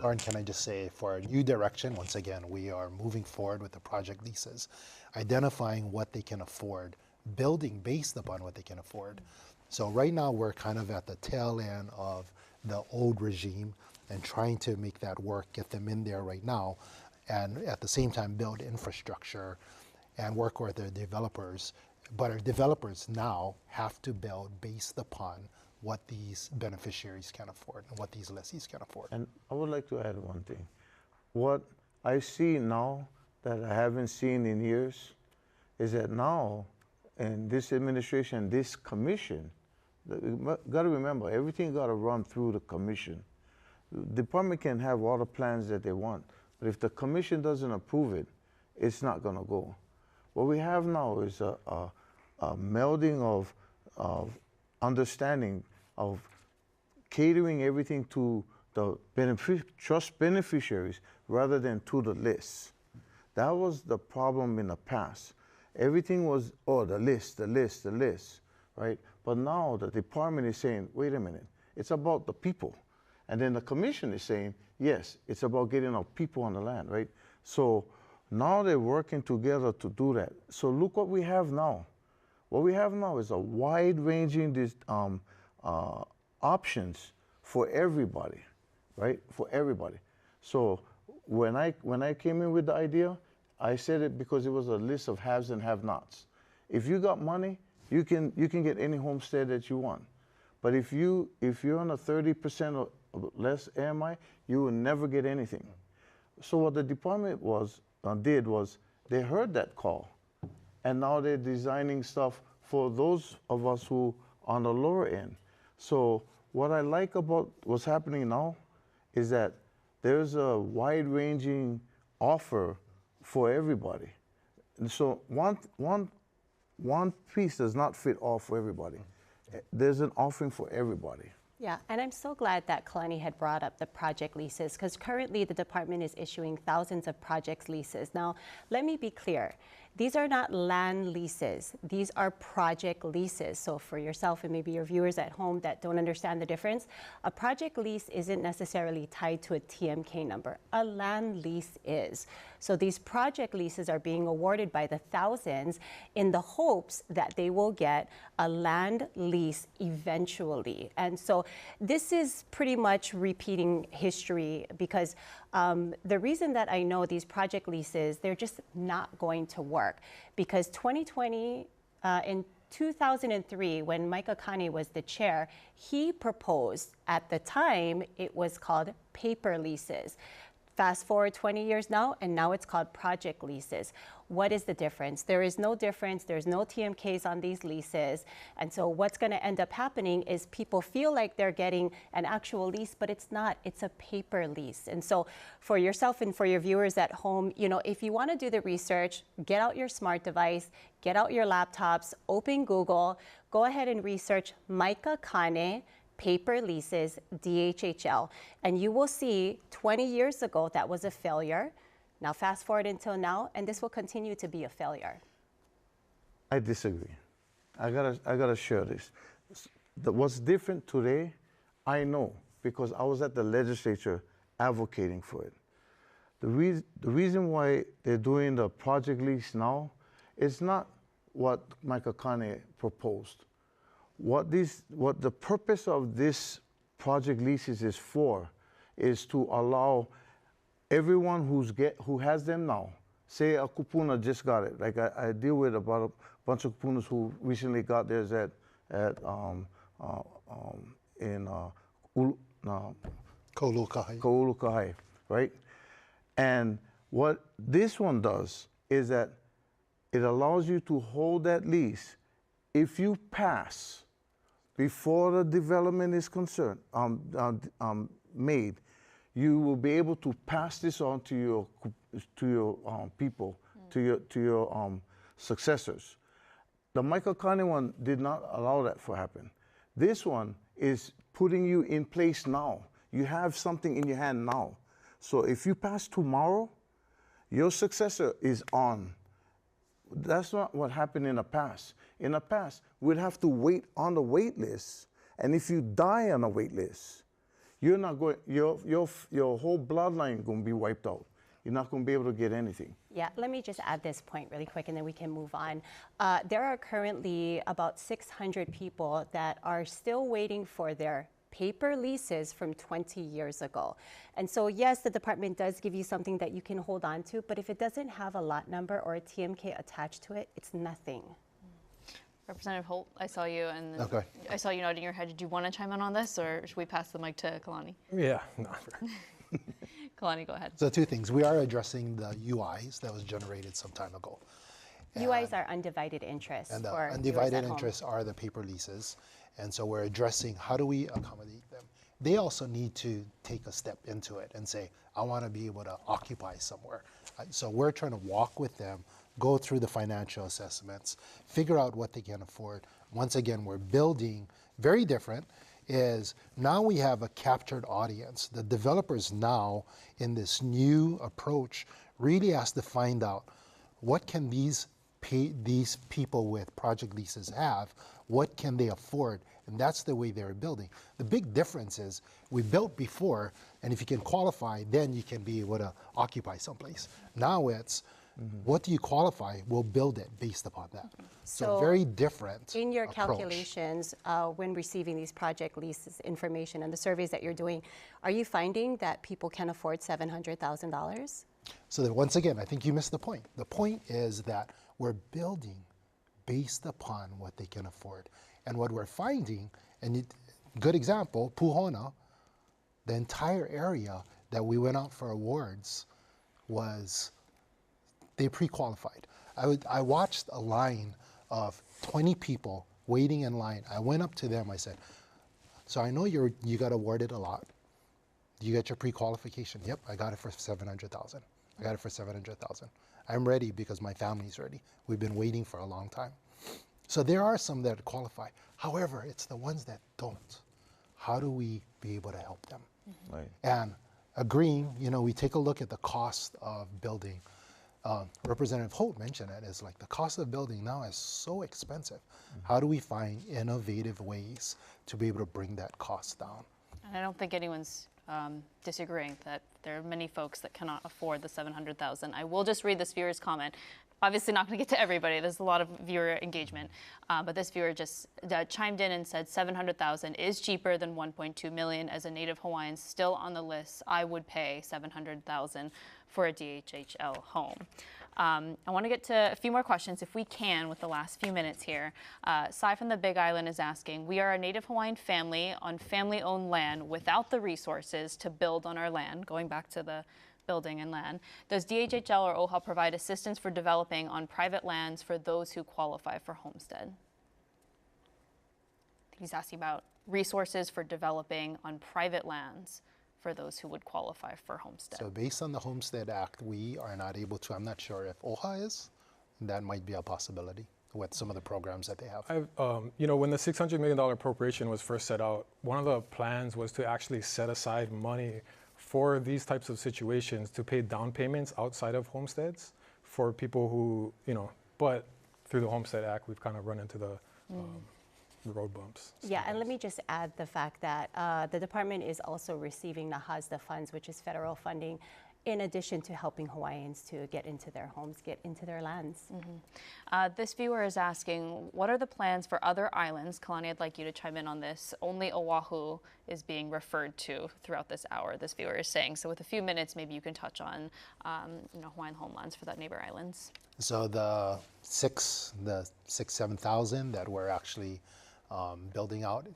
Lauren, can I just say for a new direction, once again, we are moving forward with the project leases, identifying what they can afford, building based upon what they can afford. So right now we're kind of at the tail end of the old regime and trying to make that work, get them in there right now, and at the same time build infrastructure and work with the developers. But our developers now have to build based upon what these beneficiaries can afford and what these lessees can afford. And I would like to add one thing. What I see now that I haven't seen in years is that now, in this administration, this commission, got to remember, everything got to run through the commission. The department can have all the plans that they want, but if the commission doesn't approve it, it's not going to go. What we have now is a melding of understanding of catering everything to the trust beneficiaries rather than to the list. That was the problem in the past. Everything was, oh, the list, right? But now the department is saying, wait a minute, it's about the people. And then the commission is saying, yes, it's about getting our people on the land, right? So now they're working together to do that. So look what we have now. What we have now is a wide-ranging options for everybody, right? For everybody. So when I came in with the idea, I said it because it was a list of haves and have-nots. If you got money, you can get any homestead that you want. But if you're on a 30% or less AMI, you will never get anything. So what the department did was they heard that call, and now they're designing stuff for those of us who on the lower end. So what I like about what's happening now is that there's a wide-ranging offer for everybody. And so one piece does not fit all for everybody. There's an offering for everybody. Yeah, and I'm so glad that Kalani had brought up the project leases, because currently the department is issuing thousands of project leases. Now, let me be clear. These are not land leases. These are project leases. So for yourself and maybe your viewers at home that don't understand the difference, a project lease isn't necessarily tied to a TMK number. A land lease is. So these project leases are being awarded by the thousands in the hopes that they will get a land lease eventually. And so this is pretty much repeating history, because the reason that I know these project leases, they're just not going to work, because 2020, in 2003, when Mike Akane was the chair, he proposed, at the time, it was called paper leases. Fast forward 20 years now, and now it's called project leases. What is the difference? There is no difference. There's no TMKs on these leases. And so what's going to end up happening is people feel like they're getting an actual lease, but it's not. It's a paper lease. And so for yourself and for your viewers at home, you know, if you want to do the research, get out your smart device, get out your laptops, open Google, go ahead and research Mike Akane paper leases, DHHL, and you will see 20 years ago that was a failure. Now fast forward until now, and this will continue to be a failure. I disagree. I gotta share this. What's different today, I know, because I was at the legislature advocating for it. The reason why they're doing the project lease now is not what Mike Akane proposed. What the purpose of this project leases is for is to allow everyone who has them now. Say a kupuna just got it. Like I deal with about a bunch of kupunas who recently got theirs in Ko'ulukahai, right? And what this one does is that it allows you to hold that lease. If you pass before the development is made, you will be able to pass this on to your people, to your successors. The Michael Akane one did not allow that to happen. This one is putting you in place now. You have something in your hand now. So if you pass tomorrow, your successor is on. That's not what happened in the past. In the past, we'd have to wait on the wait list, and if you die on the wait list, you're not going. Your whole bloodline is going to be wiped out. You're not going to be able to get anything. Yeah, let me just add this point really quick, and then we can move on. There are currently about 600 people that are still waiting for their paper leases from 20 years ago. And so yes, the department does give you something that you can hold on to, but if it doesn't have a lot number or a TMK attached to it, it's nothing. Representative Holt, I saw you, and Okay. I saw you nodding your head. Did you want to chime in on this, or should we pass the mic to Kalani? Yeah, no. Kalani, go ahead. So two things. We are addressing the UIs that was generated some time ago. UIs are undivided interest. And the for viewers undivided at home. interests are the paper leases. And so we're addressing how do we accommodate them. They also need to take a step into it and say, I want to be able to occupy somewhere. So we're trying to walk with them, go through the financial assessments, figure out what they can afford. Once again, we're building very different is now we have a captured audience. The developers now in this new approach really has to find out what can these people with project leases have, what can they afford, and that's the way they're building. The big difference is we built before, and if you can qualify, then you can be able to occupy someplace. Now it's, what do you qualify? We'll build it based upon that. So very different In your approach. calculations, when receiving these project leases information and the surveys that you're doing, are you finding that people can afford $700,000? So that once again, I think you missed the point. The point is that we're building based upon what they can afford. And what we're finding, and good example, Puhona, the entire area that we went out for awards was, they pre-qualified. I watched a line of 20 people waiting in line. I went up to them, I said, so I know you got awarded a lot. You got your pre-qualification? Yep, I got it for 700,000. I got it for 700,000. I'm ready because my family's ready. We've been waiting for a long time. So there are some that qualify. However, it's the ones that don't. How do we be able to help them? Right. And agreeing, we take a look at the cost of building. Representative Holt mentioned it, is like the cost of building now is so expensive. How do we find innovative ways to be able to bring that cost down? And I don't think anyone's disagreeing that there are many folks that cannot afford the $700,000. I will just read this viewer's comment. Obviously not going to get to everybody. There's a lot of viewer engagement, but this viewer just chimed in and said $700,000 is cheaper than $1.2 million. As a Native Hawaiian still on the list, I would pay $700,000 for a DHHL home. I want to get to a few more questions if we can with the last few minutes here. Sai from the Big Island is asking, we are a Native Hawaiian family on family-owned land without the resources to build on our land, going back to the building and land. Does DHHL or OHA provide assistance for developing on private lands for those who qualify for homestead? He's asking about resources for developing on private lands for those who would qualify for homestead. So based on the Homestead Act, we are not able to, I'm not sure if OHA is, that might be a possibility with some of the programs that they have. When the $600 million appropriation was first set out, one of the plans was to actually set aside money for these types of situations to pay down payments outside of homesteads for people who, but through the Homestead Act, we've kind of run into the road bumps. Yeah, and let me just add the fact that the department is also receiving NAHASDA funds, which is federal funding, in addition to helping Hawaiians to get into their homes, get into their lands. This viewer is asking, what are the plans for other islands? Kalani, I'd like you to chime in on this. Only Oahu is being referred to throughout this hour, this viewer is saying. So with a few minutes, maybe you can touch on Hawaiian Home Lands for that neighbor islands. So the 7,000 that we're actually building out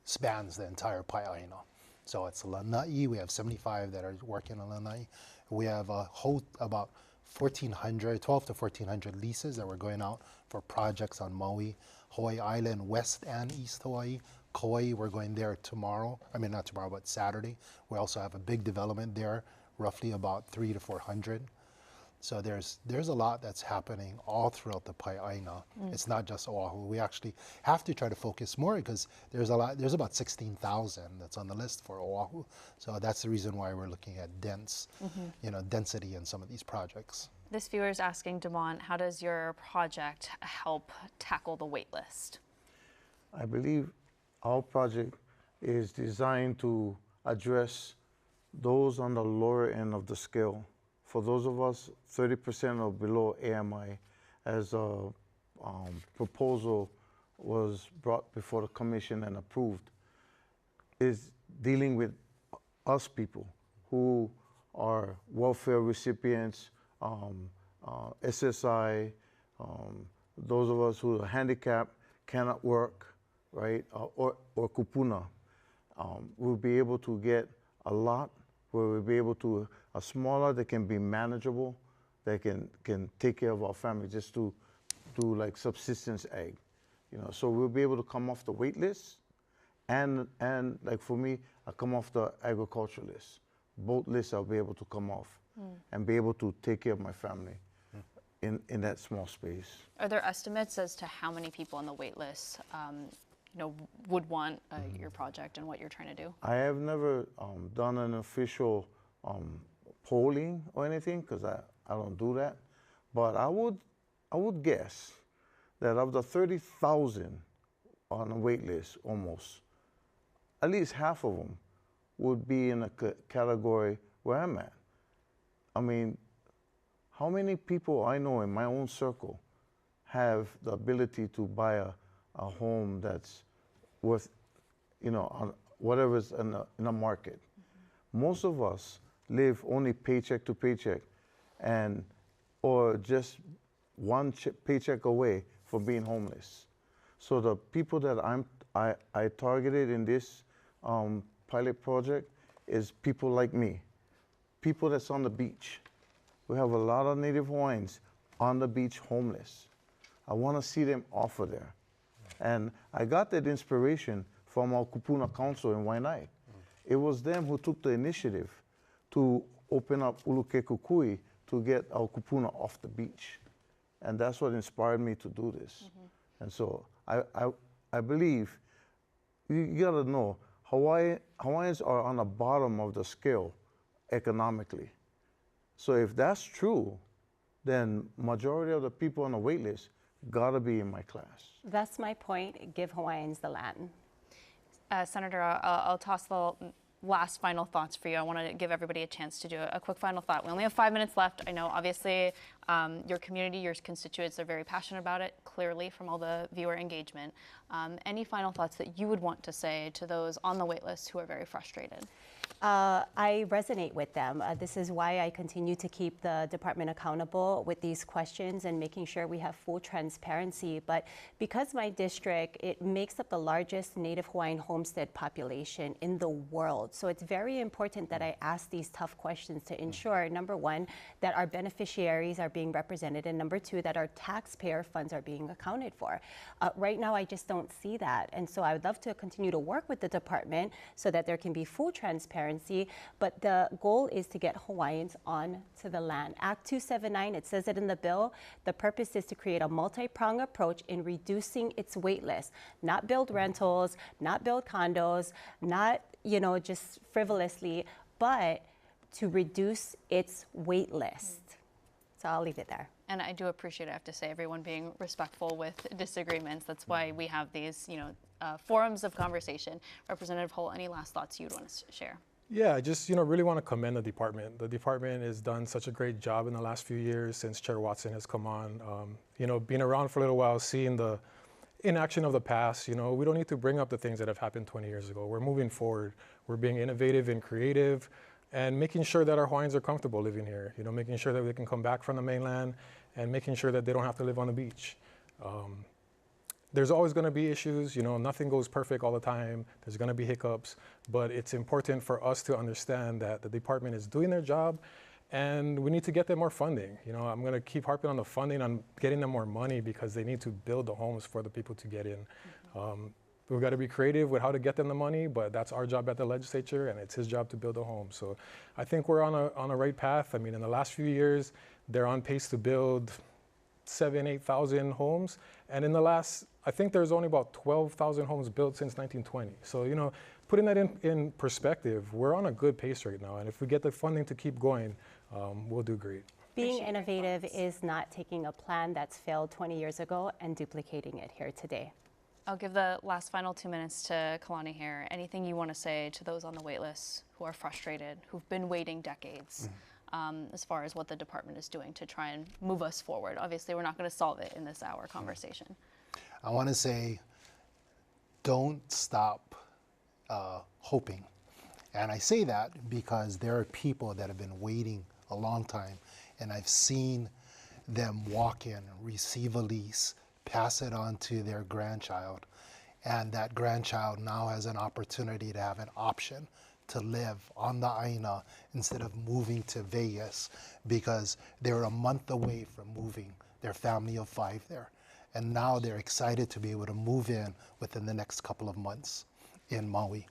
spans the entire Pai'aina. So it's Lanai, we have 75 that are working on Lanai. We have a whole about 1,400, 12 to 1,400 leases that we're going out for projects on Maui, Hawaii Island, West and East Hawaii. Kauai, we're going there tomorrow. I mean, not tomorrow, but Saturday. We also have a big development there, roughly about 300 to 400. So there's a lot that's happening all throughout the Pai'aina. It's not just Oahu. We actually have to try to focus more because there's about 16,000 that's on the list for Oahu. So that's the reason why we're looking at density in some of these projects. This viewer is asking, DeMont, how does your project help tackle the wait list? I believe our project is designed to address those on the lower end of the scale. For those of us 30% or below AMI, as a proposal was brought before the commission and approved, is dealing with us people who are welfare recipients, SSI, those of us who are handicapped, cannot work, right, or kupuna. We'll be able to get a lot where we'll be able to, a smaller that can be manageable, that can take care of our family, just to do like subsistence ag. You know, so we'll be able to come off the wait list, and like for me, I come off the agriculture list. Both lists I'll be able to come off and be able to take care of my family in that small space. Are there estimates as to how many people on the wait list, would want your project and what you're trying to do? I have never done an official polling or anything, because I don't do that. But I would guess that of the 30,000 on the wait list, almost, at least half of them would be in a category where I'm at. I mean, how many people I know in my own circle have the ability to buy a home that's worth, on whatever's in the market? Most of us live only paycheck to paycheck, or just one paycheck away from being homeless. So the people that I targeted in this pilot project is people like me, people that's on the beach. We have a lot of Native Hawaiians on the beach homeless. I want to see them off of there. And I got that inspiration from our Kupuna Council in Waianae. It was them who took the initiative to open up Ulukekukui to get our kupuna off the beach. And that's what inspired me to do this. And so I believe, you gotta know, Hawaiians are on the bottom of the scale economically. So if that's true, then majority of the people on the wait list gotta be in my class. That's my point. Give Hawaiians the land. Senator, I'll toss the last final thoughts for you. I want to give everybody a chance to do a quick final thought. We only have 5 minutes left. I know, obviously, your community, your constituents are very passionate about it, clearly, from all the viewer engagement. Any final thoughts that you would want to say to those on the wait list who are very frustrated? I resonate with them. This is why I continue to keep the department accountable with these questions and making sure we have full transparency. But because my district, it makes up the largest Native Hawaiian homestead population in the world. So it's very important that I ask these tough questions to ensure, number one, that our beneficiaries are being represented, and number two, that our taxpayer funds are being accounted for. Right now, I just don't see that. And so I would love to continue to work with the department so that there can be full transparency. But the goal is to get Hawaiians on to the land. Act 279, it says it in the bill, the purpose is to create a multi-pronged approach in reducing its wait list, not build rentals, not build condos, not, just frivolously, but to reduce its wait list. So I'll leave it there. And I do appreciate, I have to say, everyone being respectful with disagreements. That's why we have these, forums of conversation. Representative Holt, any last thoughts you'd want to share? Yeah, I just really want to commend the department. The department has done such a great job in the last few years since Chair Watson has come on. Being around for a little while, seeing the inaction of the past, we don't need to bring up the things that have happened 20 years ago. We're moving forward. We're being innovative and creative, and making sure that our Hawaiians are comfortable living here. Making sure that they can come back from the mainland, and making sure that they don't have to live on the beach. There's always going to be issues, nothing goes perfect all the time. There's going to be hiccups, but it's important for us to understand that the department is doing their job, and we need to get them more funding. I'm going to keep harping on the funding, on getting them more money, because they need to build the homes for the people to get in. We've got to be creative with how to get them the money, but that's our job at the legislature, and it's his job to build a home. So I think we're on a right path. I mean, in the last few years, they're on pace to build 7,000, 8,000 homes. And in the last, I think there's only about 12,000 homes built since 1920. So, putting that in perspective, we're on a good pace right now. And if we get the funding to keep going, we'll do great. Being innovative is not taking a plan that's failed 20 years ago and duplicating it here today. I'll give the last final 2 minutes to Kalani here. Anything you want to say to those on the wait list who are frustrated, who've been waiting decades? As far as what the department is doing to try and move us forward. Obviously, we're not going to solve it in this hour conversation. I want to say, don't stop hoping. And I say that because there are people that have been waiting a long time, and I've seen them walk in, receive a lease, pass it on to their grandchild, and that grandchild now has an opportunity to have an option to live on the Aina instead of moving to Vegas, because they were a month away from moving their family of 5 there. And now they're excited to be able to move in within the next couple of months in Maui.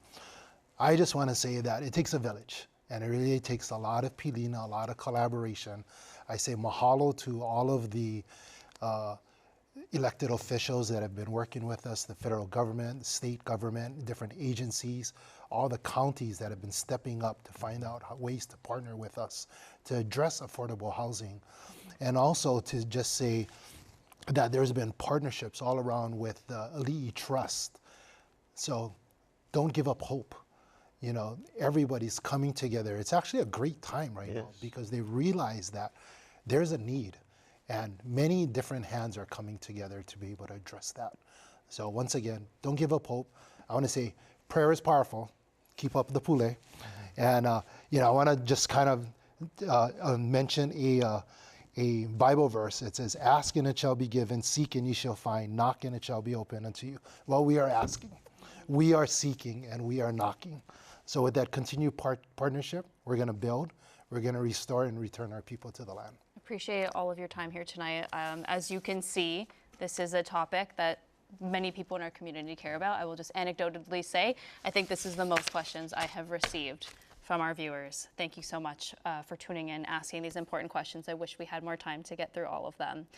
I just want to say that it takes a village, and it really takes a lot of pilina, a lot of collaboration. I say mahalo to all of the elected officials that have been working with us, the federal government, the state government, different agencies, all the counties that have been stepping up to find out ways to partner with us to address affordable housing. And also to just say that there's been partnerships all around with the Ali'i Trust. So don't give up hope. You know, everybody's coming together. It's actually a great time right now because they realize that there's a need, and many different hands are coming together to be able to address that. So once again, don't give up hope. I want to say prayer is powerful. Keep up the pule. And you know, I want to just kind of mention a Bible verse. It says, "Ask and it shall be given, seek and ye shall find, knock and it shall be open unto you." Well, we are asking, we are seeking, and we are knocking. So with that continued partnership, we're going to build, we're going to restore and return our people to the land. Appreciate all of your time here tonight. As you can see, this is a topic that many people in our community care about. I will just anecdotally say, I think this is the most questions I have received from our viewers. Thank you so much for tuning in, asking these important questions. I wish we had more time to get through all of them.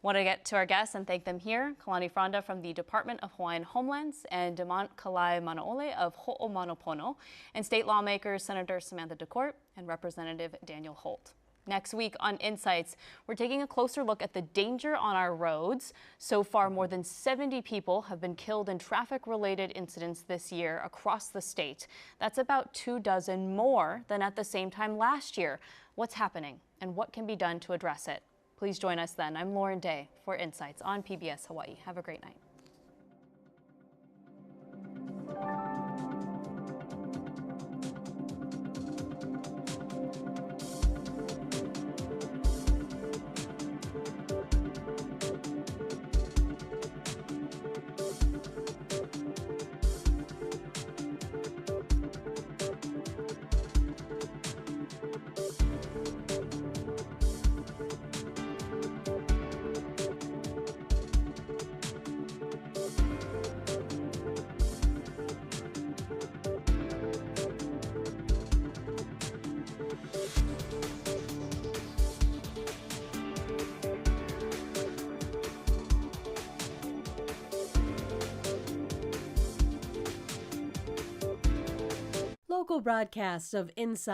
Want to get to our guests and thank them here. Kalani Fronda from the Department of Hawaiian Home Lands and Mont Kalai Manaole of Ho'omana Pono, and state lawmakers Senator Samantha DeCorte and Representative Daniel Holt. Next week on Insights, we're taking a closer look at the danger on our roads. So far, more than 70 people have been killed in traffic-related incidents this year across the state. That's about 24 more than at the same time last year. What's happening and what can be done to address it? Please join us then. I'm Lauren Day for Insights on PBS Hawaiʻi. Have a great night. Local broadcasts of Inside